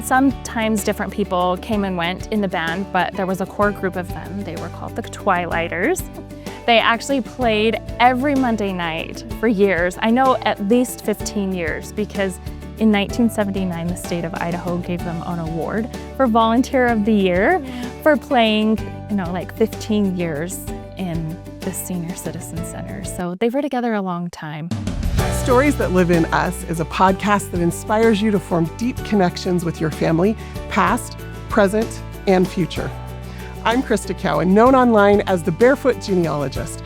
Sometimes different people came and went in the band, but there was a core group of them. They were called the Twilighters. They actually played every Monday night for years. I know at least 15 years, because in 1979, the state of Idaho gave them an award for Volunteer of the Year for playing, 15 years in the Senior Citizen Center. So they were together a long time. Stories That Live in Us is a podcast that inspires you to form deep connections with your family, past, present, and future. I'm Crista Cowan, known online as the Barefoot Genealogist.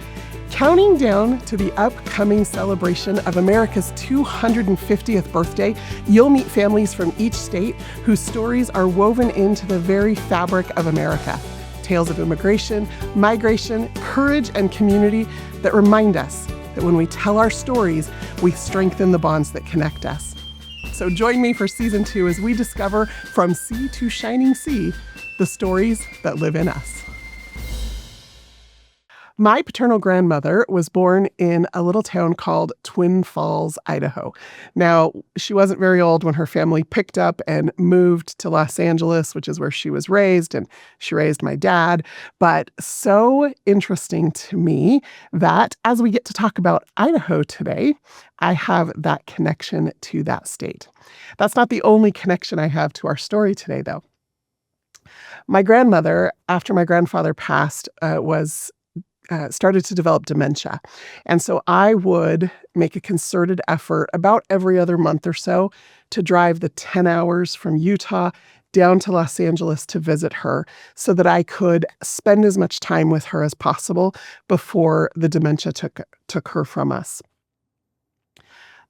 Counting down to the upcoming celebration of America's 250th birthday, you'll meet families from each state whose stories are woven into the very fabric of America. Tales of immigration, migration, courage, and community that remind us that when we tell our stories, we strengthen the bonds that connect us. So join me for season 2 as we discover From Sea to Shining Sea, the stories that live in us. My paternal grandmother was born in a little town called Twin Falls, Idaho. Now, she wasn't very old when her family picked up and moved to Los Angeles, which is where she was raised, and she raised my dad. But so interesting to me that as we get to talk about Idaho today, I have that connection to that state. That's not the only connection I have to our story today, though. My grandmother, after my grandfather passed, started to develop dementia. And so I would make a concerted effort about every other month or so to drive the 10 hours from Utah down to Los Angeles to visit her so that I could spend as much time with her as possible before the dementia took her from us.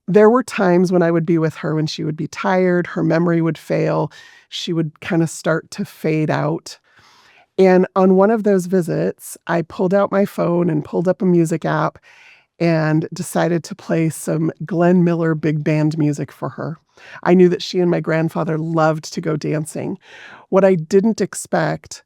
There were times when I would be with her when she would be tired, her memory would fail, she would kind of start to fade out. And on one of those visits, I pulled out my phone and pulled up a music app and decided to play some Glenn Miller big band music for her. I knew that she and my grandfather loved to go dancing. What I didn't expect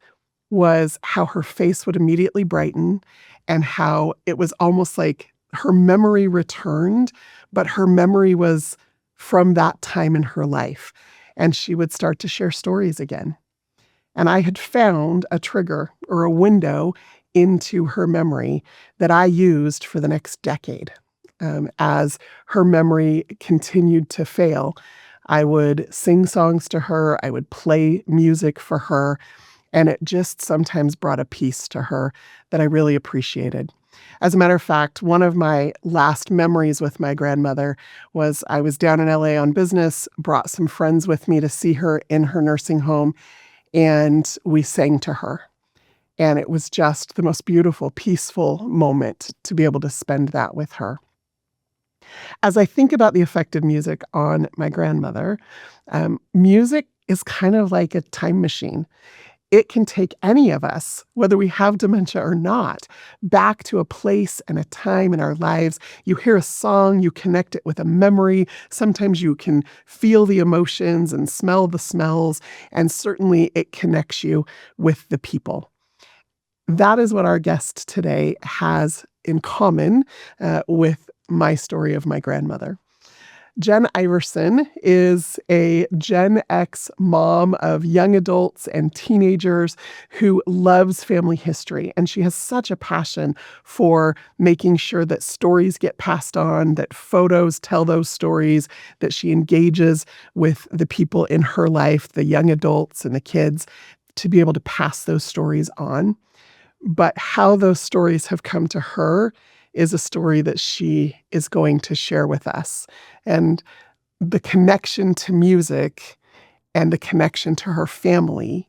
was how her face would immediately brighten and how it was almost like her memory returned, but her memory was from that time in her life. And she would start to share stories again. And I had found a trigger or a window into her memory that I used for the next decade. As her memory continued to fail, I would sing songs to her, I would play music for her, and it just sometimes brought a peace to her that I really appreciated. As a matter of fact, one of my last memories with my grandmother was I was down in LA on business, brought some friends with me to see her in her nursing home, and we sang to her. And it was just the most beautiful, peaceful moment to be able to spend that with her. As I think about the effect of music on my grandmother, music is kind of like a time machine. It can take any of us, whether we have dementia or not, back to a place and a time in our lives. You hear a song, you connect it with a memory. Sometimes you can feel the emotions and smell the smells, and certainly it connects you with the people. That is what our guest today has in common with my story of my grandmother. Jen Iverson is a Gen X mom of young adults and teenagers who loves family history. And she has such a passion for making sure that stories get passed on, that photos tell those stories, that she engages with the people in her life, the young adults and the kids, to be able to pass those stories on. But how those stories have come to her is a story that she is going to share with us. And the connection to music and the connection to her family,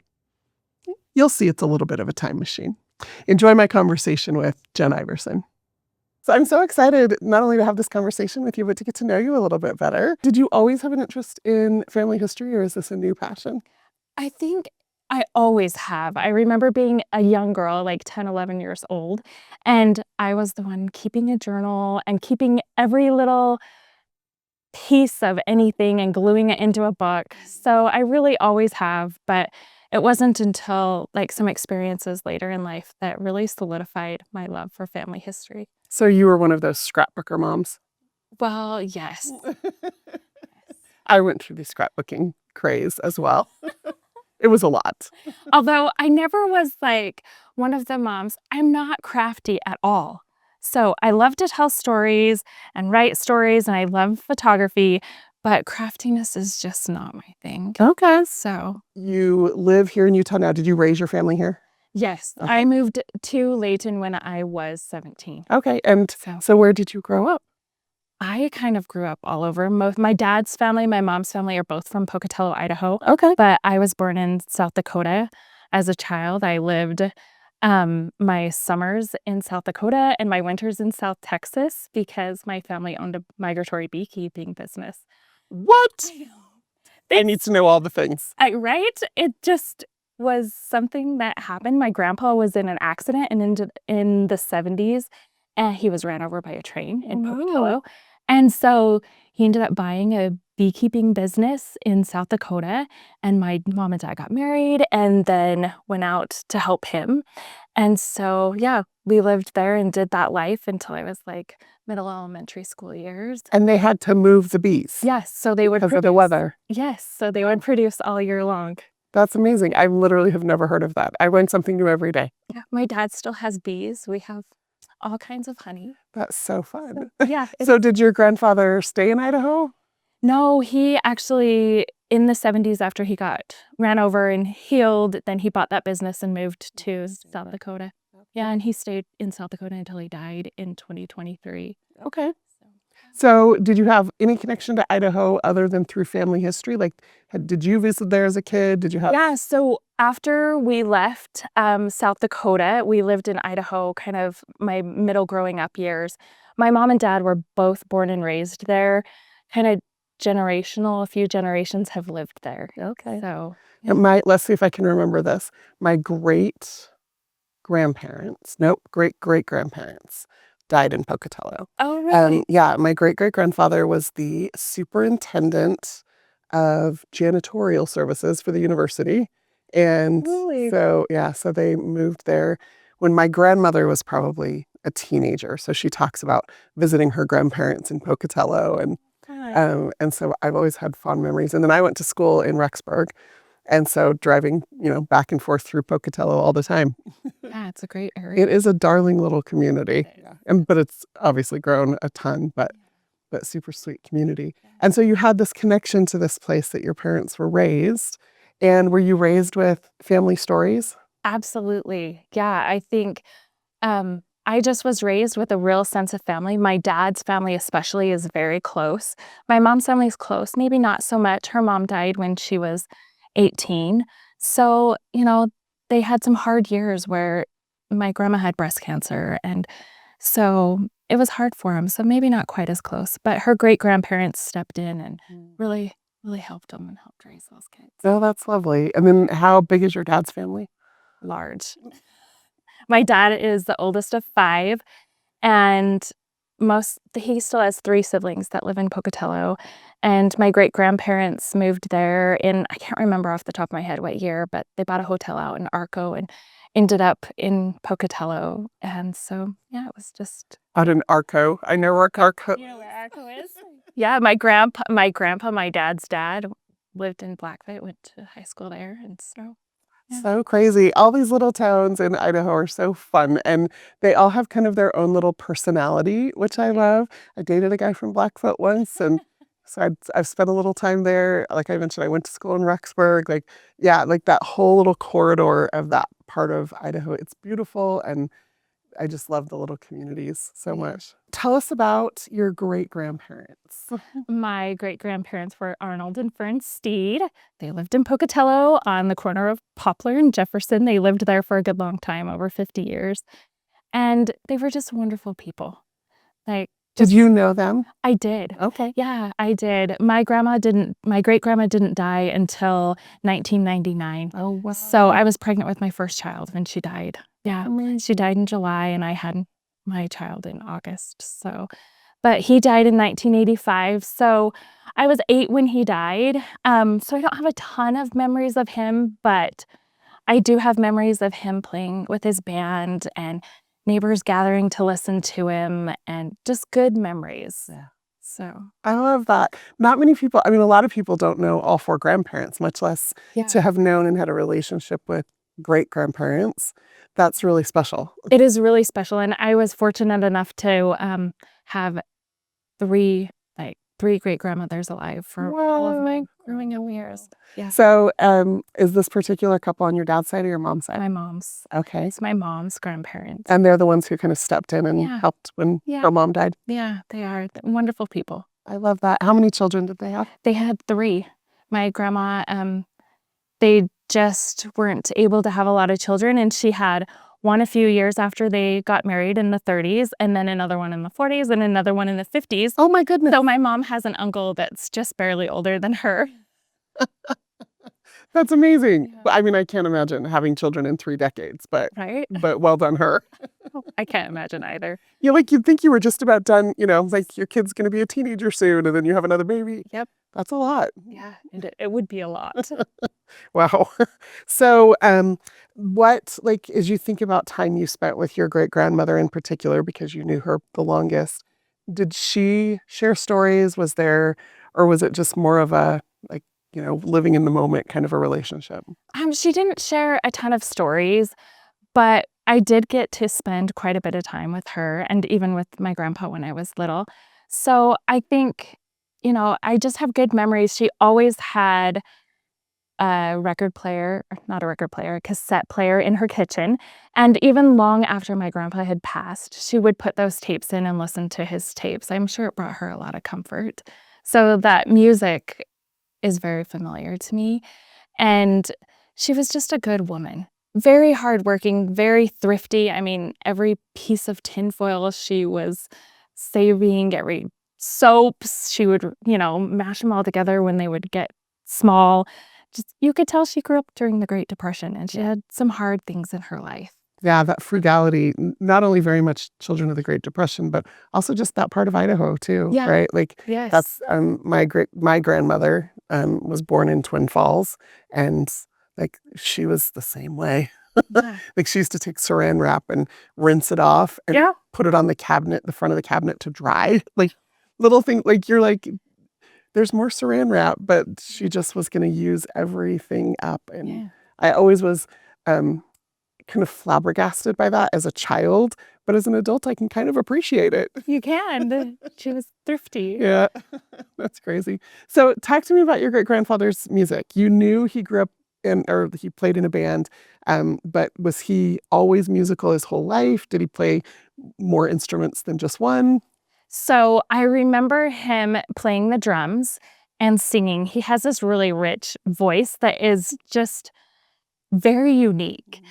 you'll see it's a little bit of a time machine. Enjoy my conversation with Jen Iverson. So I'm so excited not only to have this conversation with you, but to get to know you a little bit better. Did you always have an interest in family history, or is this a new passion? I think I always have. I remember being a young girl, like 10, 11 years old, and I was the one keeping a journal and keeping every little piece of anything and gluing it into a book. So I really always have, but it wasn't until like some experiences later in life that really solidified my love for family history. So you were one of those scrapbooker moms? Well, yes. I went through the scrapbooking craze as well. It was a lot. Although I never was like one of the moms, I'm not crafty at all. So I love to tell stories and write stories, and I love photography, but craftiness is just not my thing. Okay. So You live here in Utah now. Did you raise your family here? yes, Okay. I moved to Layton when I was 17. Okay. And So so where did you grow up? I kind of grew up all over. My dad's family, my mom's family are both from Pocatello, Idaho. Okay. But I was born in South Dakota as a child. I lived my summers in South Dakota and my winters in South Texas because my family owned a migratory beekeeping business. What? I need to know all the things. Right? It just was something that happened. My grandpa was in an accident and in the 70s, and he was ran over by a train in Pocatello. And so he ended up buying a beekeeping business in South Dakota, and my mom and dad got married and then went out to help him. And so, yeah, we lived there and did that life until I was like middle elementary school years. And they had to move the bees. Yes, so they would because of the weather. Yes, so they would produce all year long. That's amazing. I literally have never heard of that. I learn something new every day. Yeah, my dad still has bees. We have all kinds of honey. That's so fun. Yeah. So did your grandfather stay in Idaho? No, he actually, in the 70s after he got ran over and healed, then he bought that business and moved to South Dakota. Yeah, and he stayed in South Dakota until he died in 2023. Okay. So did you have any connection to Idaho other than through family history? Like, did you visit there as a kid? Did you have? Yeah, so after we left South Dakota, we lived in Idaho kind of my middle growing up years. My mom and dad were both born and raised there, kind of generational. A few generations have lived there. Okay. So Let's see if I can remember this. My great-grandparents died in Pocatello. Oh, really? Yeah, my great-great-grandfather was the superintendent of janitorial services for the university. And Really? so they moved there when my grandmother was probably a teenager. So she talks about visiting her grandparents in Pocatello. And so I've always had fond memories. And then I went to school in Rexburg. And so driving, back and forth through Pocatello all the time. Yeah, it's a great area. It is a darling little community. But it's obviously grown a ton, but super sweet community. And so you had this connection to this place that your parents were raised. And were you raised with family stories? Absolutely. Yeah, I think I just was raised with a real sense of family. My dad's family especially is very close. My mom's family is close, maybe not so much. Her mom died when she was 18. So, they had some hard years where my grandma had breast cancer. And so it was hard for them. So maybe not quite as close. But her great-grandparents stepped in and really, really helped them and helped raise those kids. Oh, that's lovely. And then how big is your dad's family? Large. My dad is the oldest of 5. And he still has 3 siblings that live in Pocatello. And my great-grandparents moved there in, I can't remember off the top of my head what year, but they bought a hotel out in Arco and ended up in Pocatello. And so, yeah, it was just... Out in Arco. I know where Arco... You know where Arco is? Yeah, my grandpa, my dad's dad, lived in Blackfoot, went to high school there. And so... Yeah. So crazy. All these little towns in Idaho are so fun, and they all have kind of their own little personality, which I love. I dated a guy from Blackfoot once, and so I've spent a little time there. Like I mentioned, I went to school in Rexburg. Like that whole little corridor of that part of Idaho. It's beautiful, and I just love the little communities so much. Tell us about your great-grandparents. My great-grandparents were Arnold and Fern Steed. They lived in Pocatello on the corner of Poplar and Jefferson. They lived there for a good long time, over 50 years. And they were just wonderful people. Did you know them? I did. Okay. Yeah, I did. My great-grandma didn't die until 1999. Oh, wow. So I was pregnant with my first child when she died. Yeah, Amazing. she died in July and I had my child in August. But he died in 1985. So I was 8 when he died. So I don't have a ton of memories of him, but I do have memories of him playing with his band and neighbors gathering to listen to him and just good memories. Yeah. So I love that. Not many people, I mean, a lot of people don't know all four grandparents, much less to have known and had a relationship with great grandparents. That's really special. it is really special, and I was fortunate enough to have three great grandmothers alive for all of my growing up years. Yeah. So, is this particular couple on your dad's side or your mom's side? My mom's. Okay. It's my mom's grandparents. And they're the ones who kind of stepped in and helped when her mom died. Yeah, they are wonderful people. I love that. How many children did they have? They had 3. My grandma, they just weren't able to have a lot of children, and she had one a few years after they got married in the 30s, and then another one in the 40s, and another one in the 50s. Oh my goodness. So my mom has an uncle that's just barely older than her. That's amazing. Yeah. I mean, I can't imagine having children in 3 decades, but well done her. I can't imagine either. Yeah, like you'd think you were just about done, like your kid's going to be a teenager soon and then you have another baby. Yep. That's a lot. Yeah, it would be a lot. Wow. So, what, like, as you think about time you spent with your great-grandmother in particular, because you knew her the longest, did she share stories? Or was it just more of a, like, living in the moment kind of a relationship? She didn't share a ton of stories, but I did get to spend quite a bit of time with her and even with my grandpa when I was little. So I think, I just have good memories. She always had a cassette player in her kitchen. And even long after my grandpa had passed, she would put those tapes in and listen to his tapes. I'm sure it brought her a lot of comfort. So that music is very familiar to me. And she was just a good woman. Very hardworking, very thrifty. I mean, every piece of tinfoil she was saving, every soaps, she would, mash them all together when they would get small. Just, you could tell she grew up during the Great Depression and she had some hard things in her life. Yeah, that frugality, not only very much children of the Great Depression, but also just that part of Idaho too, right? Like that's my grandmother was born in Twin Falls, and like she was the same way. Like she used to take saran wrap and rinse it off and put it on the front of the cabinet to dry. Like little thing, like you're like, there's more saran wrap, but she just was going to use everything up. And I always was kind of flabbergasted by that as a child, but as an adult, I can kind of appreciate it. You can. She was thrifty. Yeah, that's crazy. So talk to me about your great-grandfather's music. You knew he grew up or he played in a band, but was he always musical his whole life? Did he play more instruments than just one? So I remember him playing the drums and singing. He has this really rich voice that is just very unique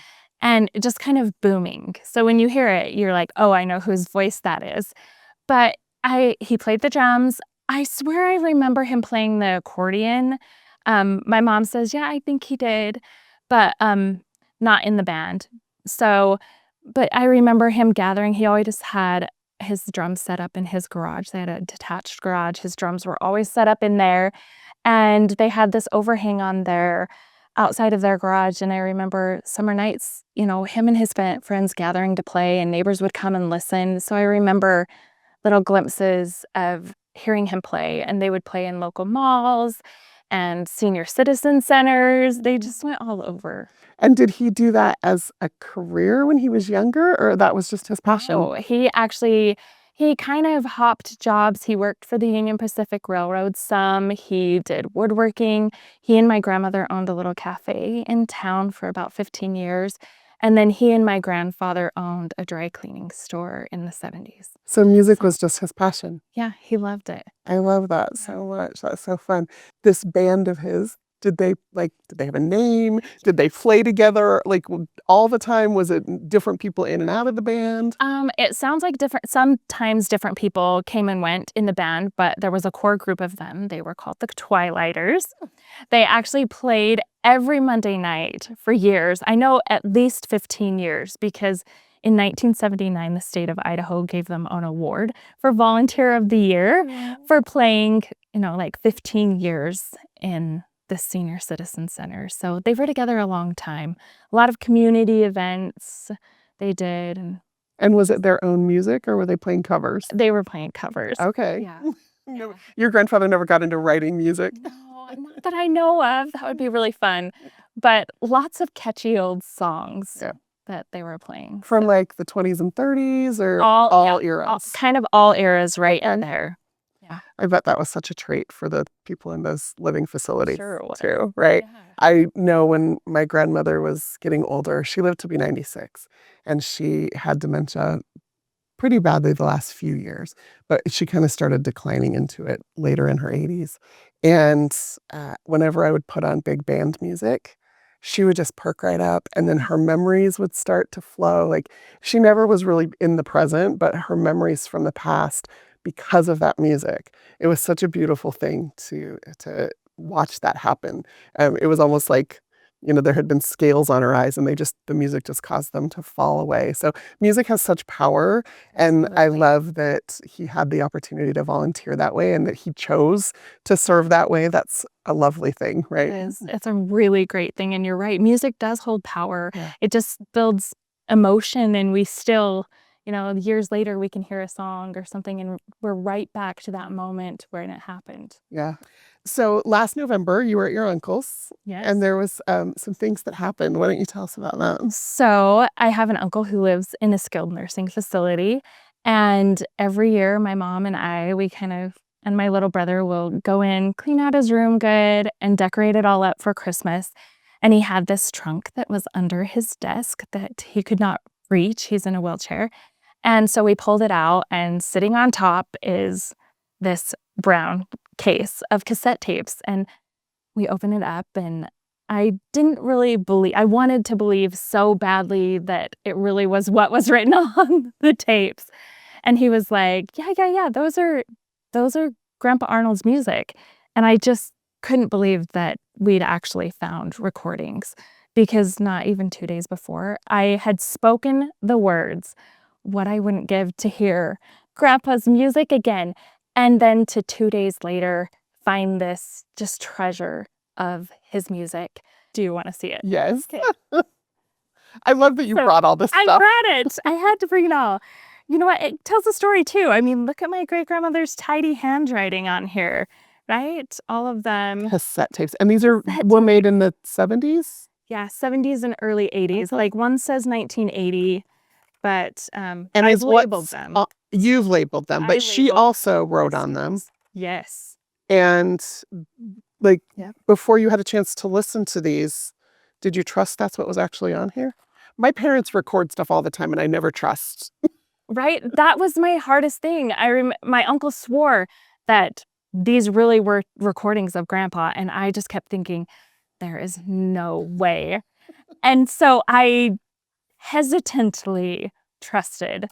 and just kind of booming. So when you hear it, you're like, oh, I know whose voice that is. But he played the drums. I swear I remember him playing the accordion. My mom says, yeah, I think he did, but not in the band. So, but I remember him gathering. He always had his drums set up in his garage. They had a detached garage. His drums were always set up in there. And they had this overhang on outside of their garage. And I remember summer nights, him and his friends gathering to play, and neighbors would come and listen. So I remember little glimpses of hearing him play, and they would play in local malls and senior citizen centers. They just went all over. And did he do that as a career when he was younger, or that was just his passion? No, he kind of hopped jobs. He worked for the Union Pacific Railroad some. He did woodworking. He and my grandmother owned a little cafe in town for about 15 years. And then he and my grandfather owned a dry cleaning store in the 70s. So music was just his passion. Yeah, he loved it. I love that so much. That's so fun. This band of his, did they have a name? Did they play together like all the time? Was it different people in and out of the band? It sounds like sometimes different people came and went in the band, but there was a core group of them. They were called the Twilighters. They actually played every Monday night for years. I know at least 15 years, because in 1979, the state of Idaho gave them an award for Volunteer of the Year for playing, 15 years in the Senior Citizen Center. So they were together a long time. A lot of community events they did. And was it their own music, or were they playing covers? They were playing covers. Okay. Yeah. No, your grandfather never got into writing music? No, not that I know of. That would be really fun. But lots of catchy old songs that they were playing. From like the 20s and 30s or All all eras? kind of all eras right in there. Yeah. I bet that was such a treat for the people in those living facilities Too, right? Yeah. I know when my grandmother was getting older, she lived to be 96, and she had dementia pretty badly the last few years, but she kind of started declining into it later in her 80s. And whenever I would put on big band music, she would just perk right up, and then her memories would start to flow. Like, she never was really in the present, but her memories from the past, because of that music, it was such a beautiful thing to watch that happen. It was almost like, there had been scales on her eyes, and the music just caused them to fall away. So music has such power, and I love that he had the opportunity to volunteer that way and that he chose to serve that way. That's a lovely thing, right? It is. It's a really great thing. And you're right. Music does hold power. Yeah. It just builds emotion, and we still, years later, we can hear a song or something and we're right back to that moment when it happened. Yeah. So last November, you were at your uncle's. Yes. And there was some things that happened. Why don't you tell us about that? So I have an uncle who lives in a skilled nursing facility. And every year, my mom and I, and my little brother will go in, clean out his room good, and decorate it all up for Christmas. And he had this trunk that was under his desk that he could not reach. He's in a wheelchair. And so we pulled it out, and sitting on top is this brown case of cassette tapes. And we opened it up, and I didn't really believe, I wanted to believe so badly that it really was what was written on the tapes. And he was like, yeah, those are Grandpa Arnold's music. And I just couldn't believe that we'd actually found recordings, because not even 2 days before, I had spoken the words, what I wouldn't give to hear Grandpa's music again. And then to 2 days later, find this just treasure of his music. Do you want to see it? Yes. Okay. I love that you brought all this stuff. I brought it. I had to bring it all. You know what? It tells a story too. I mean, look at my great-grandmother's tidy handwriting on here, right? All of them. Cassette tapes. And these were made in the 70s? Yeah, 70s and early 80s. Like, one says 1980, but and I've labeled them. You've labeled them, but she also wrote on them. Yes. And before you had a chance to listen to these, did you trust that's what was actually on here? My parents record stuff all the time, and I never trust. Right? That was my hardest thing. My uncle swore that these really were recordings of Grandpa, and I just kept thinking, there is no way. And so I hesitantly trusted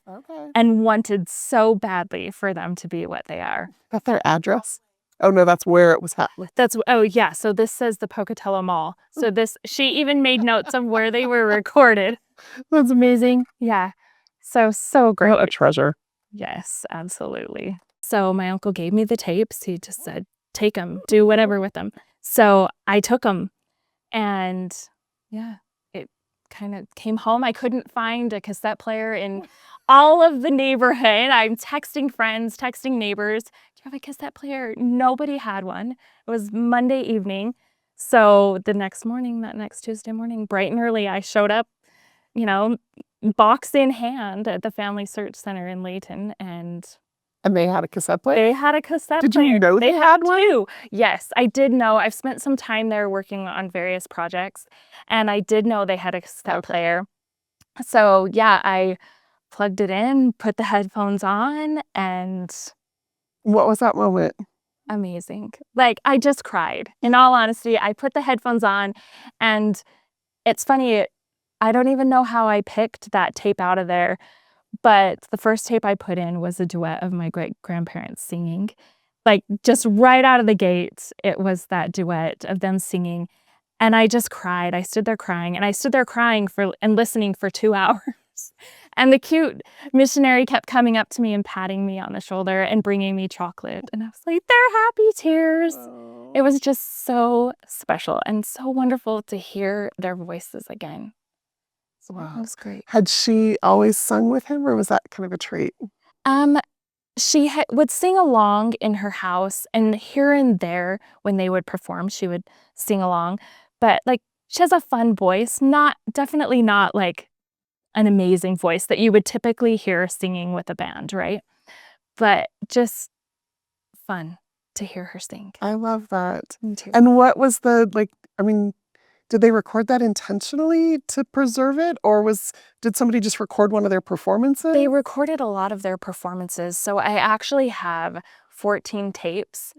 and wanted so badly for them to be what they are. That's their address? Oh no, that's where it was happening. So this says the Pocatello Mall. So she even made notes of where they were recorded. That's amazing. Yeah. So great. What a treasure. Yes, absolutely. So my uncle gave me the tapes. He just said, take them, do whatever with them. So I took them, and it kind of came home. I couldn't find a cassette player in all of the neighborhood. I'm texting friends, texting neighbors. Do you have a cassette player? Nobody had one. It was Monday evening. So the next morning, that next Tuesday morning, bright and early, I showed up, box in hand at the FamilySearch Center in Layton, and they had a cassette player? They had a cassette player. Did you know they had one? Too. Yes, I did know. I've spent some time there working on various projects, and I did know they had a cassette player. So yeah, I plugged it in, put the headphones on, and what was that moment? Amazing. Like, I just cried. In all honesty, I put the headphones on, and it's funny, I don't even know how I picked that tape out of there, but the first tape I put in was a duet of my great-grandparents singing. Like, just right out of the gate, it was that duet of them singing, and I just cried. I stood there crying, and I stood there crying and listening for 2 hours. And the cute missionary kept coming up to me and patting me on the shoulder and bringing me chocolate. And I was like, they're happy tears. Oh. It was just so special and so wonderful to hear their voices again. So wow. That was great. Had she always sung with him, or was that kind of a treat? she would sing along in her house, and here and there when they would perform, she would sing along. But like, she has a fun voice, definitely not like an amazing voice that you would typically hear singing with a band, right? But just fun to hear her sing. I love that. Me too. And what was did they record that intentionally to preserve it, or did somebody just record one of their performances? They recorded a lot of their performances. So I actually have 14 tapes,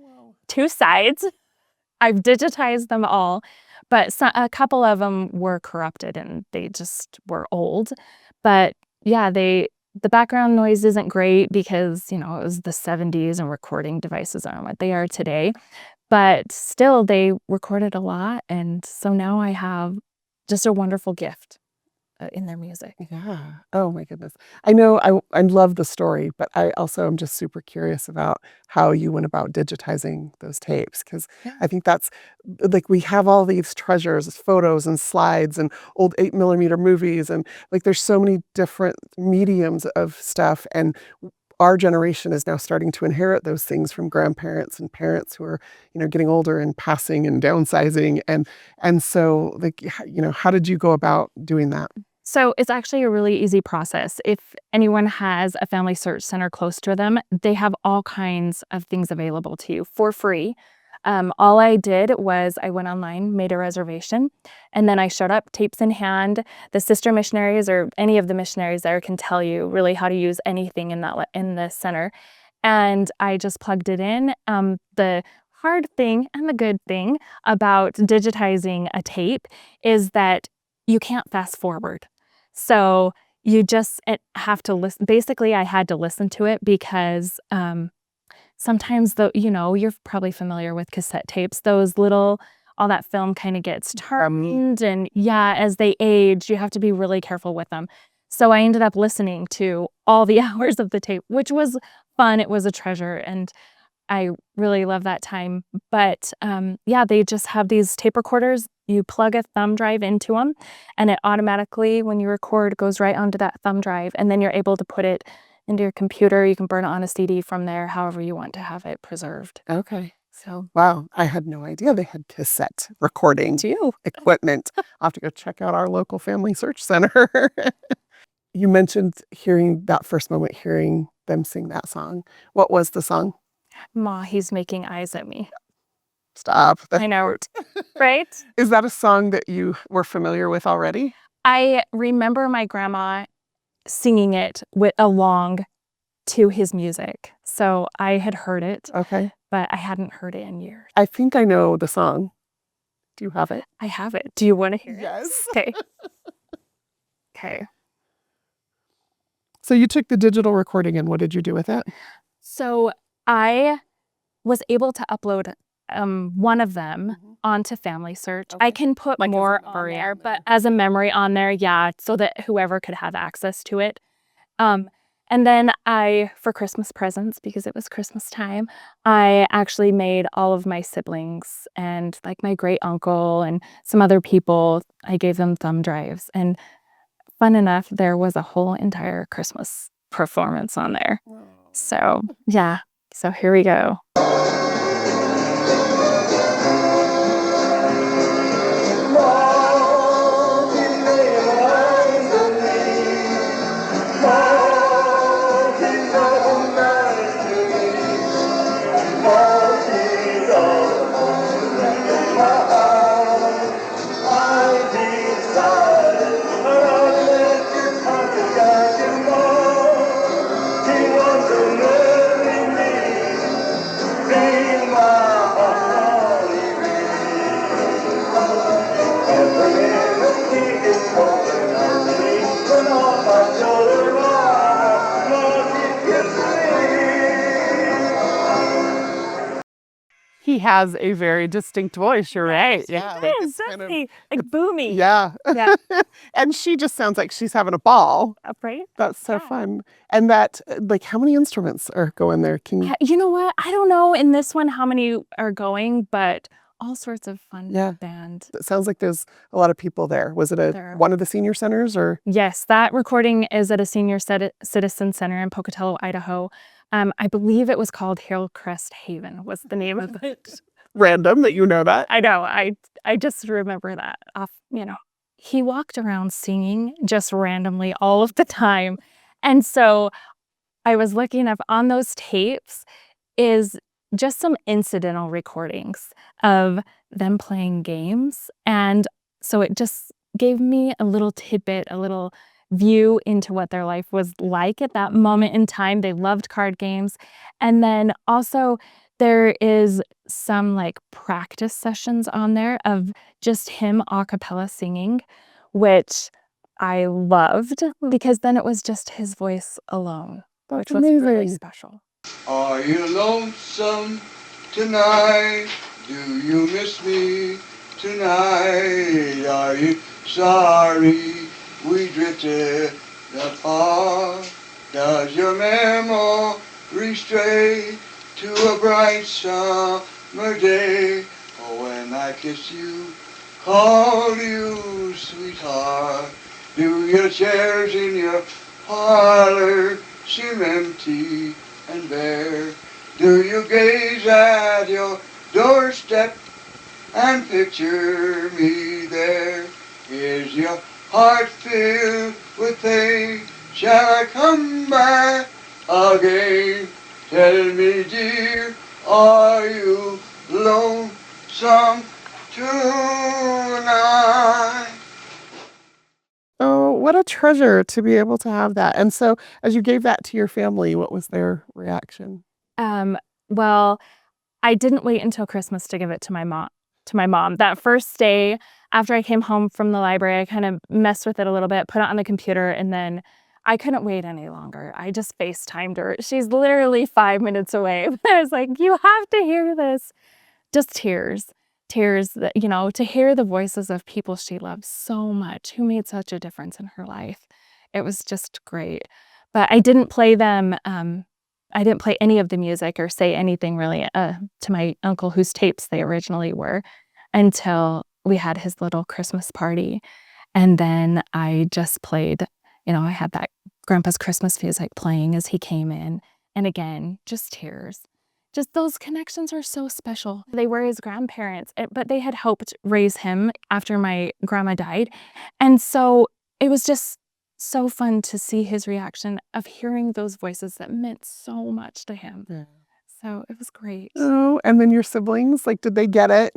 2 sides. I've digitized them all, but a couple of them were corrupted and they just were old. But yeah, the background noise isn't great because, it was the 70s and recording devices aren't what they are today. But still, they recorded a lot. And so now I have just a wonderful gift in their music. Yeah. Oh my goodness. I know I love the story, but I also am just super curious about how you went about digitizing those tapes, because I think that's like, we have all these treasures, photos and slides and old 8mm movies, and like there's so many different mediums of stuff, and our generation is now starting to inherit those things from grandparents and parents who are, getting older and passing and downsizing, and so like, how did you go about doing that? So it's actually a really easy process. If anyone has a FamilySearch center close to them, they have all kinds of things available to you for free. All I did was I went online, made a reservation, and then I showed up, tapes in hand. The sister missionaries or any of the missionaries there can tell you really how to use anything in the center. And I just plugged it in. The hard thing and the good thing about digitizing a tape is that you can't fast forward. So you just have to listen. Basically, I had to listen to it because sometimes, you're probably familiar with cassette tapes. All that film kind of gets turned, and as they age, you have to be really careful with them. So I ended up listening to all the hours of the tape, which was fun. It was a treasure, and I really love that time. But they just have these tape recorders. You plug a thumb drive into them, and it automatically, when you record, goes right onto that thumb drive, and then you're able to put it into your computer. You can burn it on a CD from there, however you want to have it preserved. Okay. So, wow, I had no idea they had cassette recording equipment. I'll have to go check out our local FamilySearch center. You mentioned hearing them sing that song. What was the song? Ma, he's making eyes at me. Stop. I know, right? Is that a song that you were familiar with already? I remember my grandma singing it along to his music. So I had heard it. Okay. But I hadn't heard it in years. I think I know the song. Do you have it? I have it. Do you want to hear it? Yes. Okay. Okay. So you took the digital recording, and what did you do with it? So I was able to upload one of them onto FamilySearch. I can put more on there, but as a memory on there, so that whoever could have access to it. And then for Christmas presents, because it was Christmas time, I actually made all of my siblings and like my great uncle and some other people, I gave them thumb drives. And fun enough, there was a whole entire Christmas performance on there. So so here we go. He has a very distinct voice. You're right. Yeah. Like boomy. Yeah. And she just sounds like she's having a ball. Right? That's so fun. And that, like, how many instruments are going there? You know what? I don't know in this one how many are going, but all sorts of fun band. It sounds like there's a lot of people there. Was it one of the senior centers or? Yes, that recording is at a senior citizen center in Pocatello, Idaho. I believe it was called Hillcrest Haven was the name of it. Random that you know that. I know. I just remember that off, He walked around singing just randomly all of the time. And so I was looking up on those tapes is just some incidental recordings of them playing games. And so it just gave me a little tidbit, a little view into what their life was like at that moment in time. They loved card games. And then also there is some like practice sessions on there of just him a cappella singing, which I loved because then it was just his voice alone, which was really special. Are you lonesome tonight? Do you miss me tonight? Are you sorry we drifted apart? Does your memory stray to a bright summer day? Or when I kiss you, call you sweetheart? Do your chairs in your parlor seem empty and bare? Do you gaze at your doorstep and picture me there? Is your heart filled with pain? Shall I come back again? Tell me, dear, are you lonesome tonight? Oh, what a treasure to be able to have that. And so as you gave that to your family, what was their reaction? Well, I didn't wait until Christmas to give it to my mom. That first day after I came home from the library, I kind of messed with it a little bit, put it on the computer, and then I couldn't wait any longer. I just FaceTimed her. She's literally 5 minutes away. I was like, you have to hear this. Just tears that, to hear the voices of people she loves so much, who made such a difference in her life. It was just great. But I didn't play them. I didn't play any of the music or say anything really to my uncle, whose tapes they originally were, until we had his little Christmas party. And then I just played, I had that Grandpa's Christmas music playing as he came in. And again, just tears. Just those connections are so special. They were his grandparents, but they had helped raise him after my grandma died. And so it was just so fun to see his reaction of hearing those voices that meant so much to him. Yeah. So it was great. Oh, and then your siblings, did they get it?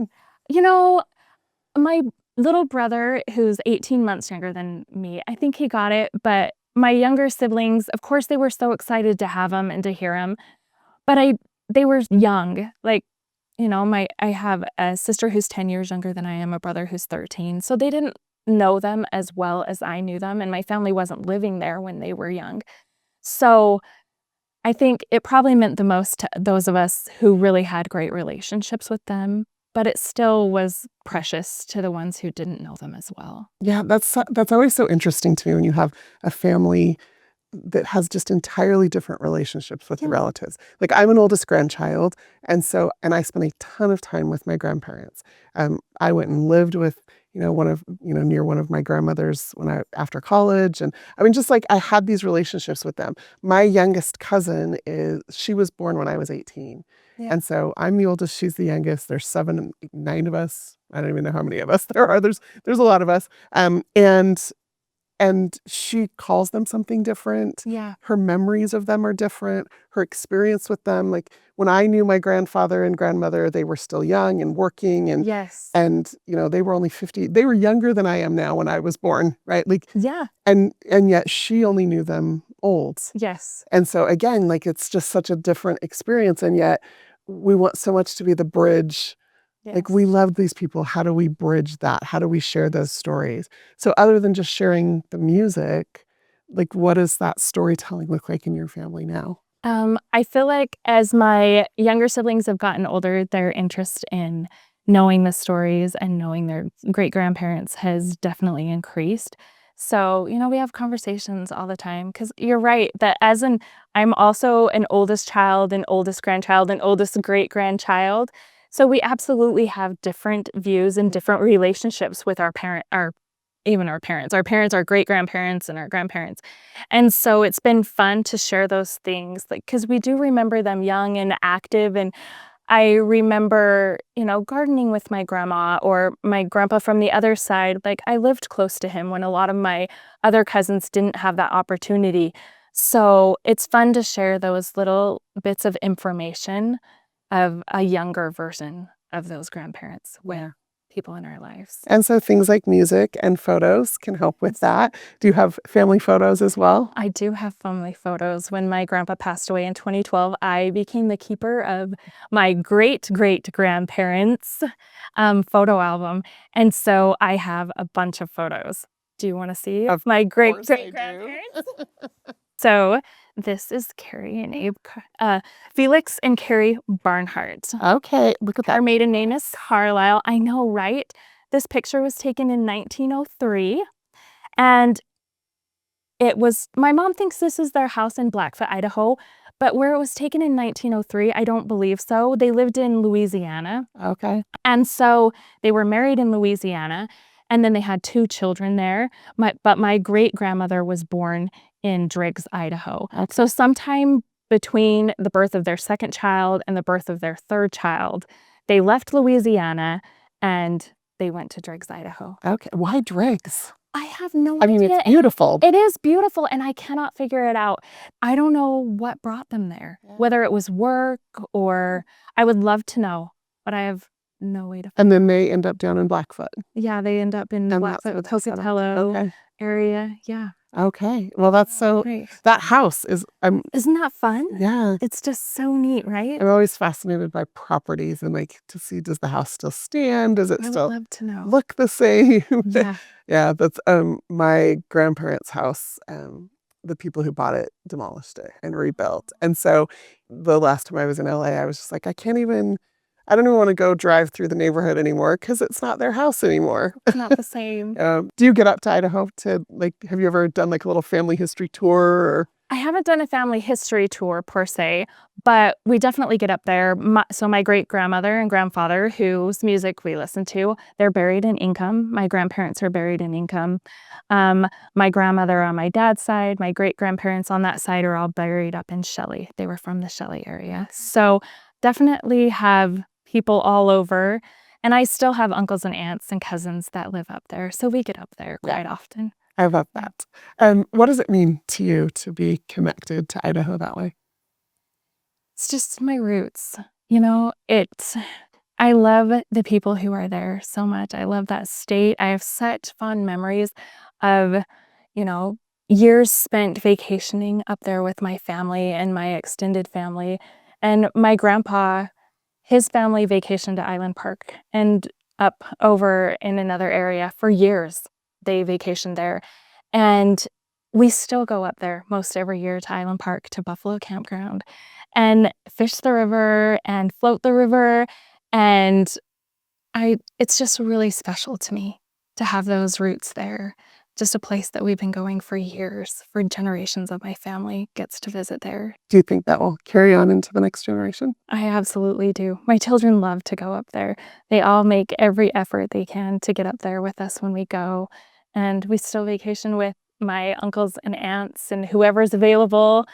My little brother, who's 18 months younger than me, I think he got it. But my younger siblings, of course, they were so excited to have him and to hear him. But they were young. I have a sister who's 10 years younger than I am, a brother who's 13. So they didn't know them as well as I knew them. And my family wasn't living there when they were young. So I think it probably meant the most to those of us who really had great relationships with them. But it still was precious to the ones who didn't know them as well. Yeah, that's always so interesting to me when you have a family that has just entirely different relationships with the relatives. I'm an oldest grandchild, and I spent a ton of time with my grandparents. I went and lived with near one of my grandmothers after college, and I had these relationships with them. My youngest cousin she was born when I was 18. Yeah. And so I'm the oldest, she's the youngest. There's 9 of us. I don't even know how many of us there are. There's a lot of us. And she calls them something different. Yeah. Her memories of them are different. Her experience with them, when I knew my grandfather and grandmother, they were still young and working. And yes. And they were only 50. They were younger than I am now when I was born, right? Yeah. And yet she only knew them old. Yes. And so again, it's just such a different experience. And yet we want so much to be the bridge. Yes. We love these people. How do we bridge that? How do we share those stories? So other than just sharing the music, what does that storytelling look like in your family now? I feel like as my younger siblings have gotten older, their interest in knowing the stories and knowing their great-grandparents has definitely increased. So, we have conversations all the time because you're right that I'm also an oldest child, an oldest grandchild, an oldest great-grandchild. So we absolutely have different views and different relationships with our even our parents, our great-grandparents, and our grandparents. And so it's been fun to share those things, like, because we do remember them young and active. And I remember, gardening with my grandma or my grandpa from the other side. Like, I lived close to him when a lot of my other cousins didn't have that opportunity. So it's fun to share those little bits of information of a younger version of those grandparents with people in our lives. And so things like music and photos can help with that. Do you have family photos as well? I do have family photos. When my grandpa passed away in 2012, I became the keeper of my great-great-grandparents' photo album. And so I have a bunch of photos. Do you want to see my great-great-grandparents? So this is Carrie and Abe, Felix and Carrie Barnhart. Okay, look at that. Our maiden name is Carlisle. I know, right? This picture was taken in 1903. And it was, my mom thinks this is their house in Blackfoot, Idaho. But where it was taken in 1903, I don't believe so. They lived in Louisiana. Okay. And so they were married in Louisiana. And then they had 2 children there. But my great-grandmother was born in Driggs, Idaho. Okay. So sometime between the birth of their second child and the birth of their third child, they left Louisiana and they went to Driggs, Idaho. Okay. Why Driggs? I have no I mean, idea. it's beautiful. It is beautiful, and I cannot figure it out. I don't know what brought them there, whether it was work or I would love to know, but I have no way to find. And then they end up down in Blackfoot. Yeah, they end up in Blackfoot, Pocatello area. Yeah. Okay. Well, that's so Great. That house is Isn't that fun? yeah. It's just so neat, right? I'm always fascinated by properties and like to see, does the house still stand? Does it I would still love to know. look the same? Yeah. Yeah, that's my grandparents' house. The people who bought it demolished it and rebuilt. And so the last time I was in LA, I was just like, I don't even want to go drive through the neighborhood anymore because it's not their house anymore. It's not the same. Do you get up to Idaho to have you ever done like a little family history tour? Or? I haven't done a family history tour per se, but we definitely get up there. So my great-grandmother and grandfather, whose music we listen to, they're buried in Ingham. My grandparents are buried in Ingham. My grandmother on my dad's side, my great-grandparents on that side are all buried up in Shelley. They were from the Shelley area. So definitely have people all over. And I still have uncles and aunts and cousins that live up there. So we get up there quite often. I love that. What does it mean to you to be connected to Idaho that way? It's just my roots. I love the people who are there so much. I love that state. I have such fond memories of, years spent vacationing up there with my family and my extended family. And my grandpa, his family vacationed to Island Park and up over in another area for years. They vacationed there. And we still go up there most every year to Island Park, to Buffalo Campground, and fish the river and float the river. And it's just really special to me to have those roots there. Just a place that we've been going for years, for generations of my family gets to visit there. Do you think that will carry on into the next generation? I absolutely do. My children love to go up there. They all make every effort they can to get up there with us when we go. And we still vacation with my uncles and aunts and whoever's available.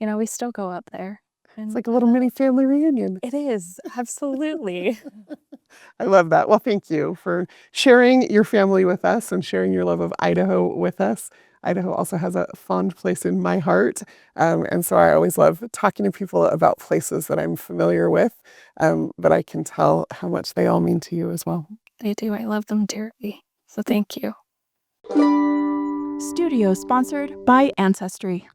We still go up there. It's like a little mini family reunion. It is, absolutely. I love that. Well, thank you for sharing your family with us and sharing your love of Idaho with us. Idaho also has a fond place in my heart. And so I always love talking to people about places that I'm familiar with, but I can tell how much they all mean to you as well. They do. I love them dearly. So thank you. Studio sponsored by Ancestry.